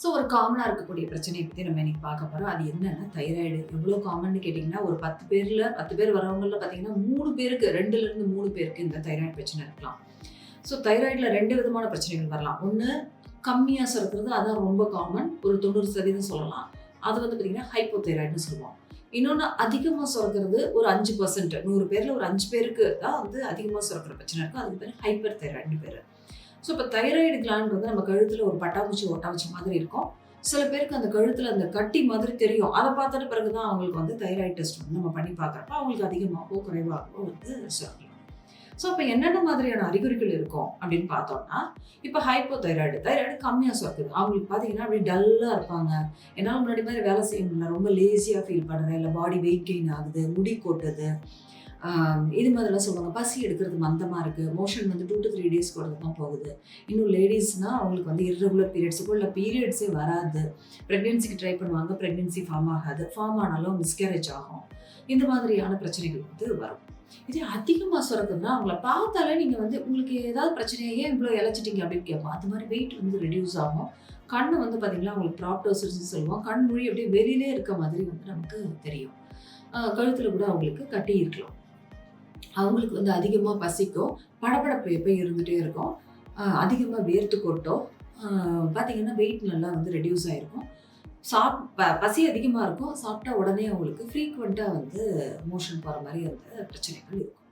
So ஒரு காமனாக இருக்கக்கூடிய பிரச்சனையை பற்றி நம்ம இன்னைக்கு பார்க்க போகிறோம். அது என்னன்னா தைராய்டு. எவ்வளோ காமன்னு கேட்டிங்கன்னா, ஒரு 10 பேர் வரவங்கள்ல பார்த்தீங்கன்னா 3 பேருக்கு 2லேருந்து 3 பேருக்கு இந்த தைராய்டு பிரச்சனை இருக்கலாம். ஸோ தைராய்டில் 2 விதமான பிரச்சனைகள் வரலாம். ஒன்று கம்மியாக சுரக்கிறது, அதான் ரொம்ப காமன். ஒரு 90% சொல்லலாம். அது வந்து பார்த்தீங்கன்னா ஹைப்போதைராய்டுன்னு சொல்லுவோம். இன்னொன்று அதிகமாக சுரக்கிறது ஒரு 5%, 100 பேரில் ஒரு 5 பேருக்கு தான் வந்து அதிகமாக சுரக்கிற பிரச்சனை இருக்கும். அதுக்கு பேர் ஹைப்பர் தைராய்டுன்னு பேர். ஸோ இப்போ தைராய்டு கிளாண்ட் வந்து நம்ம கழுத்தில் ஒரு பட்டாம்பூச்சி ஒட்டாம்பூச்சி மாதிரி இருக்கும். சில பேருக்கு அந்த கழுத்தில் அந்த கட்டி மாதிரி தெரியும். அதை பார்த்துட்டு பிறகு தான் அவங்களுக்கு வந்து தைராய்டு டெஸ்ட் வந்து நம்ம பண்ணி பார்க்குறப்ப அவங்களுக்கு அதிகமாகவோ குறைவாகவோ வந்து சுரக்கலாம். ஸோ இப்போ என்னென்ன மாதிரியான அறிகுறிகள் இருக்கும் அப்படின்னு பார்த்தோம்னா, இப்போ தைராய்டு கம்மியாக சுரக்குது. அவங்களுக்கு பார்த்தீங்கன்னா அப்படி டல்லாக இருப்பாங்க. என்னால் முன்னாடி மாதிரி வேலை செய்ய முடியல, ரொம்ப லேசியாக ஃபீல் பண்ணுறேன், இல்லை பாடி வெயிட் கெயின் ஆகுது, முடி கொட்டுது, இது மாதிரிலாம் சொல்லுவாங்க. பசி எடுக்கிறது மந்தமாக இருக்குது, மோஷன் வந்து 2 to 3 days கூட தான் போகுது. இன்னும் லேடிஸ்னால் அவங்களுக்கு வந்து இர்ரெகுலர் பீரியட்ஸுக்கோ இல்லை பீரியட்ஸே வராது. ப்ரெக்னென்சிக்கு ட்ரை பண்ணுவாங்க, ப்ரெக்னென்சி ஃபார்ம் ஆகாது, ஃபார்ம் ஆனாலும் மிஸ்கேரேஜ் ஆகும். இந்த மாதிரியான பிரச்சனைகள் வந்து வரும். இதே அதிகமாக சுரக்குதுன்னா அவங்கள பார்த்தாலே நீங்கள் வந்து உங்களுக்கு ஏதாவது பிரச்சனையை ஏன் இவ்வளோ இழைச்சிட்டிங்க அப்படின்னு கேட்போம். அது மாதிரி வெயிட் வந்து ரெடியூஸ் ஆகும். கண் வந்து பார்த்திங்கன்னா அவங்களுக்கு ப்ராப்டோசிஸ்ன்னு சொல்லுவோம். கண் மொழி அப்படியே வெளியிலே இருக்க மாதிரி வந்து நமக்கு தெரியும். கழுத்தில் கூட அவங்களுக்கு கட்டி இருக்கலாம். அவங்களுக்கு வந்து அதிகமாக பசிக்கும், படபடப்பு எப்போ இருந்துகிட்டே இருக்கும், அதிகமாக வேர்த்து கொட்டும், பார்த்திங்கன்னா வெயிட் நல்லா வந்து ரெடியூஸ் ஆகிருக்கும், பசி அதிகமாக இருக்கும், சாப்பிட்டா உடனே அவங்களுக்கு ஃப்ரீக்வெண்ட்டாக வந்து மோஷன் போகிற மாதிரி அந்த பிரச்சனைகள் இருக்கும்.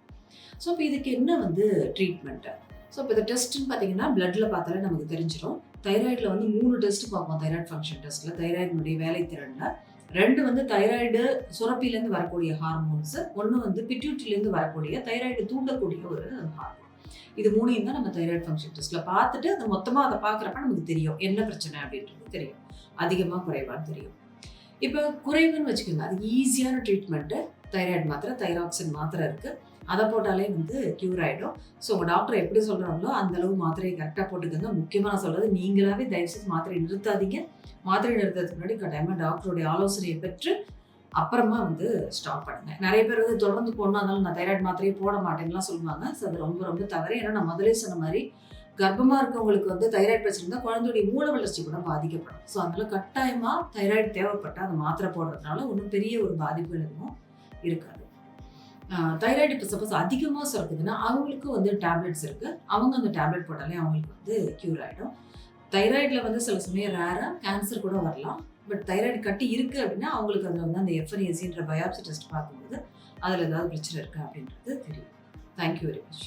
ஸோ இப்போ இதுக்கு என்ன வந்து ட்ரீட்மெண்ட்டு? ஸோ இப்போ இந்த டெஸ்ட்டுன்னு பார்த்தீங்கன்னா பிளட்டில் பார்த்தாலே நமக்கு தெரிஞ்சிடும். தைராய்டில் வந்து 3 டெஸ்ட்டு பார்ப்போம். தைராய்டு ஃபங்க்ஷன் டெஸ்ட்டில் தைராய்டினுடைய வேலைத்திறனில் 2 வந்து தைராய்டு சுரப்பிலேருந்து வரக்கூடிய ஹார்மோன்ஸு, 1 வந்து பிட்யூட்டிலேருந்து வரக்கூடிய தைராய்டு தூண்டக்கூடிய ஒரு ஹார்மோன். இது 3யும் தான் நம்ம தைராய்டு ஃபங்க்ஷன் டெஸ்ட்டில் பார்த்துட்டு அதை மொத்தமாக அதை பார்க்குறப்ப நமக்கு தெரியும் என்ன பிரச்சனை அப்படின்றது தெரியும். அதிகமாக குறைவான்னு தெரியும். இப்போ குறைவுன்னு வச்சுக்கோங்க, அது ஈஸியான ட்ரீட்மெண்ட்டு. தைராய்டு மாத்திரை, தைராக்சின் மாத்திரை இருக்குது, அதை போட்டாலே வந்து க்யூர் ஆகிடும். ஸோ உங்கள் டாக்டர் எப்படி சொல்கிறாங்களோ அந்தளவு மாத்திரையை கரெக்டாக போட்டுக்கோங்க. முக்கியமாக நான் சொல்கிறது, நீங்களாவே தயவுசெய்து மாத்திரையை நிறுத்தாதீங்க. மாத்திரை நிறுத்துறதுக்கு முன்னாடி கட்டாயமாக டாக்டருடைய ஆலோசனையை பெற்று அப்புறமா வந்து ஸ்டாப் பண்ணுங்கள். நிறைய பேர் வந்து தொடர்ந்து போடணும், அதனால நான் தைராய்டு மாத்திரையே போட மாட்டேன்லாம் சொல்லுவாங்க. ஸோ அது ரொம்ப ரொம்ப தவறு. ஏன்னா நான் முதலே சொன்ன மாதிரி கர்ப்பமாக இருக்கவங்களுக்கு வந்து தைராய்டு பிரச்சனை இருந்தால் குழந்தையுடைய மூல வளர்ச்சி கூட பாதிக்கப்படும். ஸோ அதனால் கட்டாயமாக தைராய்டு தேவைப்பட்டால் அந்த மாத்திரை போடுறதுனால ஒன்றும் பெரிய ஒரு பாதிப்புகள் எதுவும் இருக்காது. தைராய்டு இப்போ சப்போஸ் அதிகமாக சுரக்குதுன்னா அவங்களுக்கும் வந்து டேப்லெட்ஸ் இருக்குது. அவங்க அந்த டேப்லெட் போட்டாலே அவங்களுக்கு வந்து க்யூர் ஆகிடும். தைராய்டில் வந்து சில சமயம் ரேராக கேன்சர் கூட வரலாம். பட் தைராய்டு கட்டி இருக்குது அப்படின்னா அவங்களுக்கு அதில் வந்து அந்த எஃப்என்ஏசின்ற பயாப்சி டெஸ்ட் பார்க்கும்போது அதில் ஏதாவது பிரச்சனை இருக்கா அப்படின்றது தெரியும். Thank you very much.